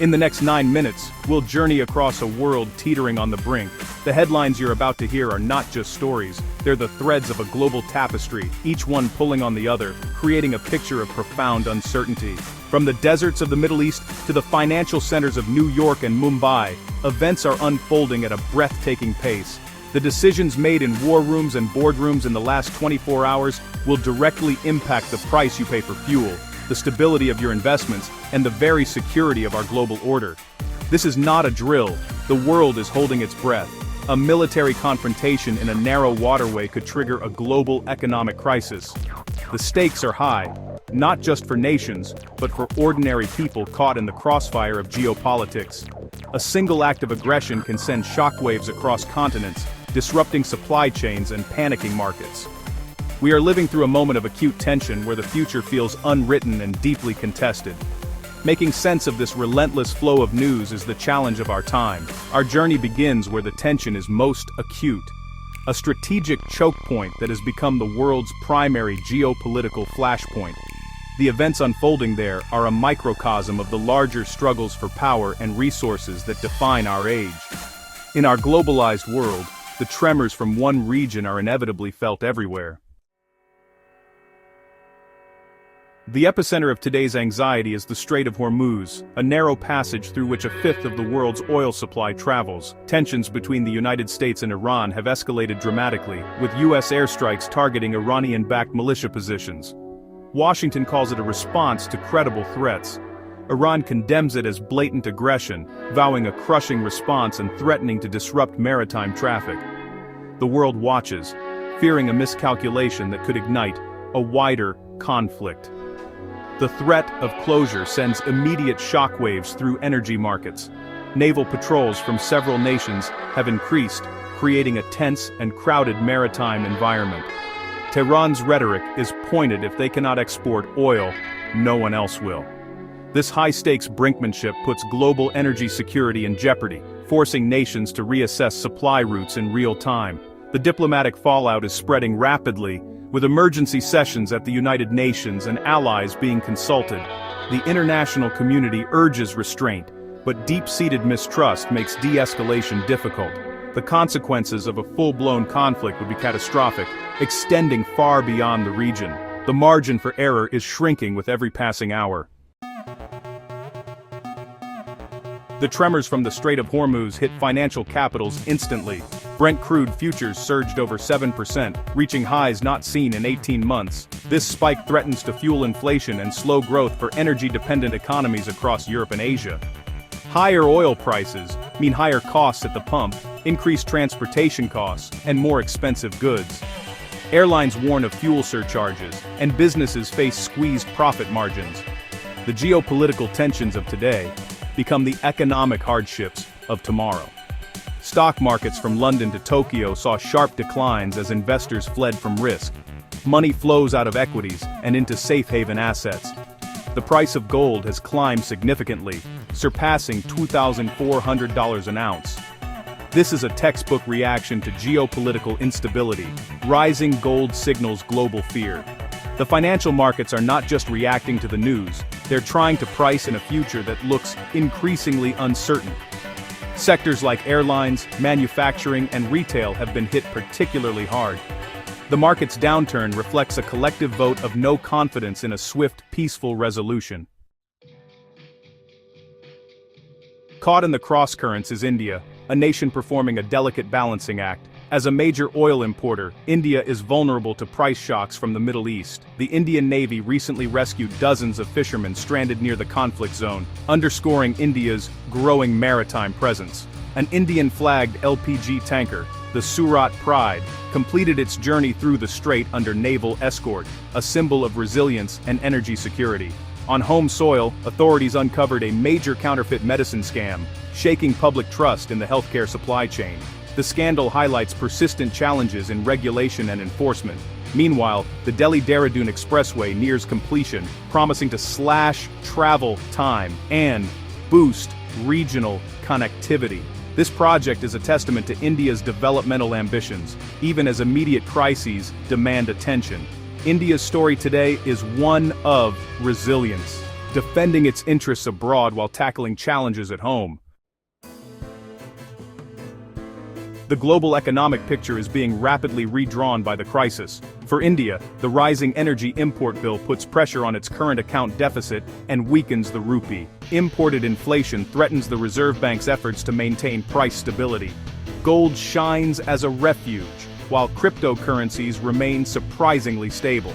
In the next 9 minutes, we'll journey across a world teetering on the brink. The headlines you're about to hear are not just stories, they're the threads of a global tapestry, each one pulling on the other, creating a picture of profound uncertainty. From the deserts of the Middle East to the financial centers of New York and Mumbai, events are unfolding at a breathtaking pace. The decisions made in war rooms and boardrooms in the last 24 hours will directly impact the price you pay for fuel, the stability of your investments, and the very security of our global order. This is not a drill, the world is holding its breath. A military confrontation in a narrow waterway could trigger a global economic crisis. The stakes are high, not just for nations, but for ordinary people caught in the crossfire of geopolitics. A single act of aggression can send shockwaves across continents, disrupting supply chains and panicking markets. We are living through a moment of acute tension where the future feels unwritten and deeply contested. Making sense of this relentless flow of news is the challenge of our time. Our journey begins where the tension is most acute. A strategic choke point that has become the world's primary geopolitical flashpoint. The events unfolding there are a microcosm of the larger struggles for power and resources that define our age. In our globalized world, the tremors from one region are inevitably felt everywhere. The epicenter of today's anxiety is the Strait of Hormuz, a narrow passage through which a fifth of the world's oil supply travels. Tensions between the United States and Iran have escalated dramatically, with U.S. airstrikes targeting Iranian-backed militia positions. Washington calls it a response to credible threats. Iran condemns it as blatant aggression, vowing a crushing response and threatening to disrupt maritime traffic. The world watches, fearing a miscalculation that could ignite a wider conflict. The threat of closure sends immediate shockwaves through energy markets. Naval patrols from several nations have increased, creating a tense and crowded maritime environment. Tehran's rhetoric is pointed: if they cannot export oil, no one else will. This high-stakes brinkmanship puts global energy security in jeopardy, forcing nations to reassess supply routes in real time. The diplomatic fallout is spreading rapidly, with emergency sessions at the United Nations and allies being consulted. The international community urges restraint, but deep-seated mistrust makes de-escalation difficult. The consequences of a full-blown conflict would be catastrophic, extending far beyond the region. The margin for error is shrinking with every passing hour. The tremors from the Strait of Hormuz hit financial capitals instantly. Brent crude futures surged over 7%, reaching highs not seen in 18 months. This spike threatens to fuel inflation and slow growth for energy-dependent economies across Europe and Asia. Higher oil prices mean higher costs at the pump, increased transportation costs, and more expensive goods. Airlines warn of fuel surcharges, and businesses face squeezed profit margins. The geopolitical tensions of today become the economic hardships of tomorrow. Stock markets from London to Tokyo saw sharp declines as investors fled from risk. Money flows out of equities and into safe haven assets. The price of gold has climbed significantly, surpassing $2,400 an ounce. This is a textbook reaction to geopolitical instability. Rising gold signals global fear. The financial markets are not just reacting to the news, they're trying to price in a future that looks increasingly uncertain. Sectors like airlines, manufacturing, and retail have been hit particularly hard. The market's downturn reflects a collective vote of no confidence in a swift, peaceful resolution. Caught in the crosscurrents is India, a nation performing a delicate balancing act. As a major oil importer, India is vulnerable to price shocks from the Middle East. The Indian Navy recently rescued dozens of fishermen stranded near the conflict zone, underscoring India's growing maritime presence. An Indian-flagged LPG tanker, the Surat Pride, completed its journey through the strait under naval escort, a symbol of resilience and energy security. On home soil, authorities uncovered a major counterfeit medicine scam, shaking public trust in the healthcare supply chain. The scandal highlights persistent challenges in regulation and enforcement. Meanwhile, the Delhi-Dehradun Expressway nears completion, promising to slash travel time and boost regional connectivity. This project is a testament to India's developmental ambitions, even as immediate crises demand attention. India's story today is one of resilience. defending its interests abroad while tackling challenges at home. The global economic picture is being rapidly redrawn by the crisis. For India, the rising energy import bill puts pressure on its current account deficit and weakens the rupee. Imported inflation threatens the Reserve Bank's efforts to maintain price stability. Gold shines as a refuge, while cryptocurrencies remain surprisingly stable.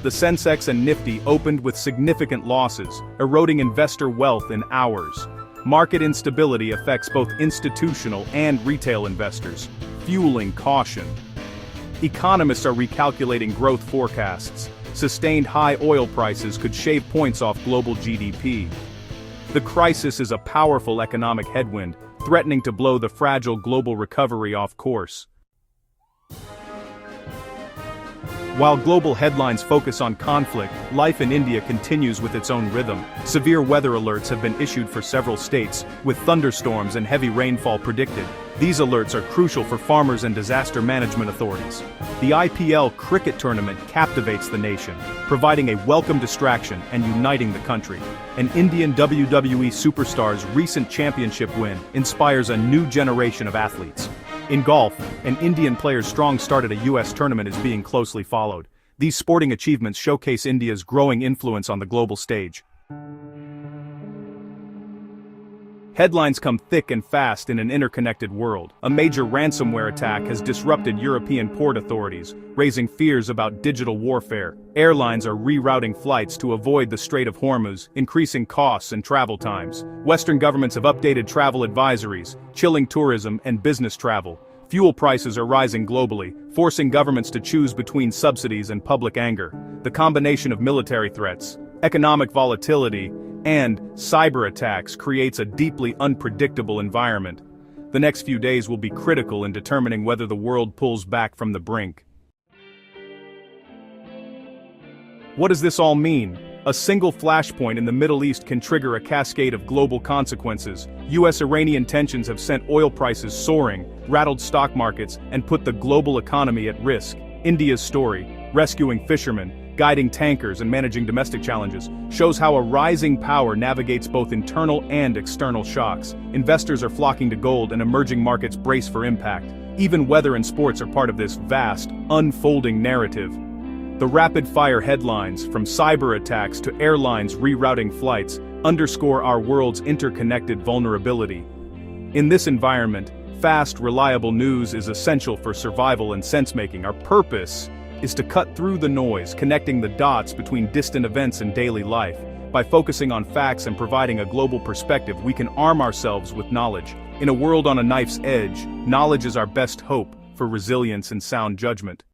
The Sensex and Nifty opened with significant losses, eroding investor wealth in hours. Market instability affects both institutional and retail investors, fueling caution. Economists are recalculating growth forecasts. Sustained high oil prices could shave points off global GDP. The crisis is a powerful economic headwind, threatening to blow the fragile global recovery off course. While global headlines focus on conflict, life in India continues with its own rhythm. Severe weather alerts have been issued for several states, with thunderstorms and heavy rainfall predicted. These alerts are crucial for farmers and disaster management authorities. The IPL cricket tournament captivates the nation, providing a welcome distraction and uniting the country. An Indian WWE superstar's recent championship win inspires a new generation of athletes. In golf, an Indian player's strong start at a U.S. tournament is being closely followed. These sporting achievements showcase India's growing influence on the global stage. Headlines come thick and fast in an interconnected world. A major ransomware attack has disrupted European port authorities, raising fears about digital warfare. Airlines are rerouting flights to avoid the Strait of Hormuz, increasing costs and travel times. Western governments have updated travel advisories, chilling tourism and business travel. Fuel prices are rising globally, forcing governments to choose between subsidies and public anger. The combination of military threats, economic volatility, and cyber attacks creates a deeply unpredictable environment. The next few days will be critical in determining whether the world pulls back from the brink. What does this all mean? A single flashpoint in the Middle East can trigger a cascade of global consequences. US-Iranian tensions have sent oil prices soaring, rattled stock markets, and put the global economy at risk. India's story, rescuing fishermen, guiding tankers and managing domestic challenges, shows how a rising power navigates both internal and external shocks. Investors are flocking to gold and emerging markets brace for impact. Even weather and sports are part of this vast, unfolding narrative. The rapid-fire headlines, from cyber attacks to airlines rerouting flights, underscore our world's interconnected vulnerability. In this environment, fast, reliable news is essential for survival and sense-making. Our purpose is to cut through the noise, connecting the dots between distant events and daily life. By focusing on facts and providing a global perspective, we can arm ourselves with knowledge. In a world on a knife's edge, knowledge is our best hope for resilience and sound judgment.